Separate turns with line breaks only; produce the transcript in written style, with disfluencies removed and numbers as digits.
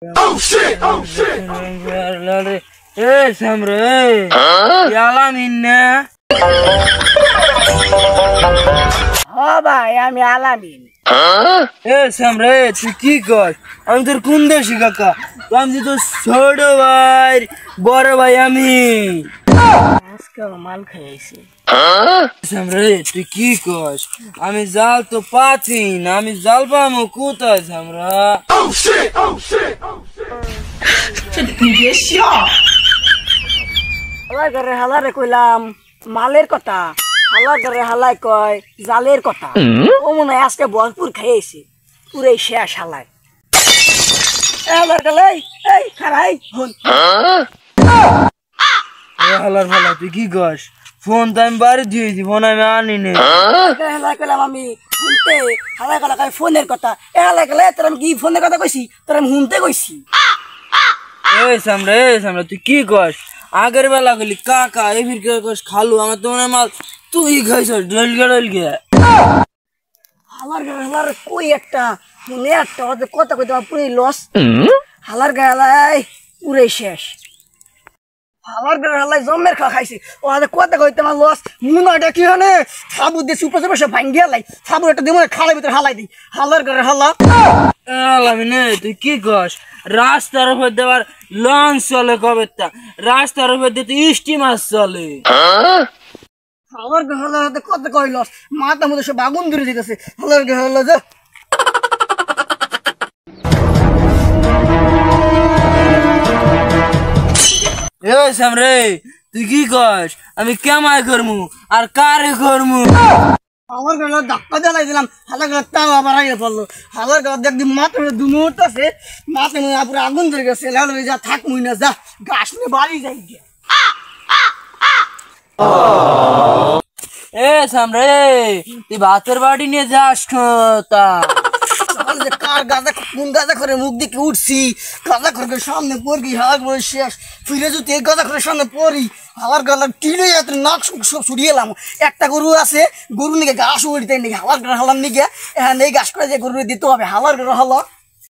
Oh shit! Oh shit! Samre, yalan inne.
हाँ भाई আমি আলামিন
সামরে তুই কি কর আমি তোর কোন দেশি কাকা আমি তো ছোট ভাই বড় ভাই আমি
আজকে মাল খাইছি
সামরে তুই কি কর আমি জাল তো পাচ্ছি না আমি জাল পাবো কোথায় সামরা
হালার ঘরে হালারে কইলাম মালের কথা হালার ঘরে হালাই কয় জালের কথা ও মনে হয় আজকে ভরপুর খাইয়েছে পুরাই শেষ হালায় হালার গেলে এই খারাই
হালার ফালা তুই কি কর ফোন তো আমি বাড়ি দিয়েছি ফোন আমি আনি নে
হালাই কইলাম আমি শুনতে হালাই গেলা কয় ফোনের কথা এ হালাই গেলে তোর আমি কি ফোনের কথা কইছি তোর আমি শুনতে কইছি
সামরে তুই কি কর আগের বেলা গেলি কাকা এবির খালু আমার তো মনে মাল তুই খাইছ ডলগে
হালার ঘরে হালার কই একটা মনে একটা কথা কইতে পুরাই লস হালার গালাই পুরাই শেষ হালার ঘরে হালাই জমের খাইছি ও হাতে কথা কইতে আমার লস মুনা এটা কি হনে সাবু দিয়ে সুপার সুপার সব ভাঙ্গিয়া লাই সাবু একটা দিয়ে খালাই ভিতরে হালাই দিই হালার ঘরে হালা
আলামিনে তুই কি কস রাস্তার উপর দেওয়ার লঞ্চ চলে কবেটা রাস্তার উপর দিয়ে তুই স্টিমার চলে
হালার ঘরে হালার হাতে কথা কই লস মাথা মধ্যে সব আগুন ধরে দিতেছে হালার ঘরে হালা যা
সামরে তুই কি কস আমি কেমাই করমু আর কারে করমু
আমার গেলে ধাক্কা জ্বালাই দিলাম হালার ঘরে তাও আবার আগে পড়লো হালার ঘর দেখবি মাথা দু মুহূর্ত আছে মাথা মধ্যে পুরো আগুন ধরে গেছে যা থাক মুই না যা গাছ নিয়ে বাড়ি যাই গিয়া
সামরে তুই ভাতের বাড়ি নিয়ে যাস তা
কার গাঁজা কোন গাঁজা করে মুখ দিকে উঠছি গাঁজা করে সামনে পড়ি হালার বলে শেষ ফিরে যদি এই গাঁজা করে সামনে পড়ি হালার গালার টিনে যাতে নাক সব ছুটিয়ে এলাম একটা গরু আছে গরু নিকে ঘাস উড়িতে নাকি হালার হালার নিকে এখানে এই ঘাস করে যে গরু দিতে হবে হালার হালা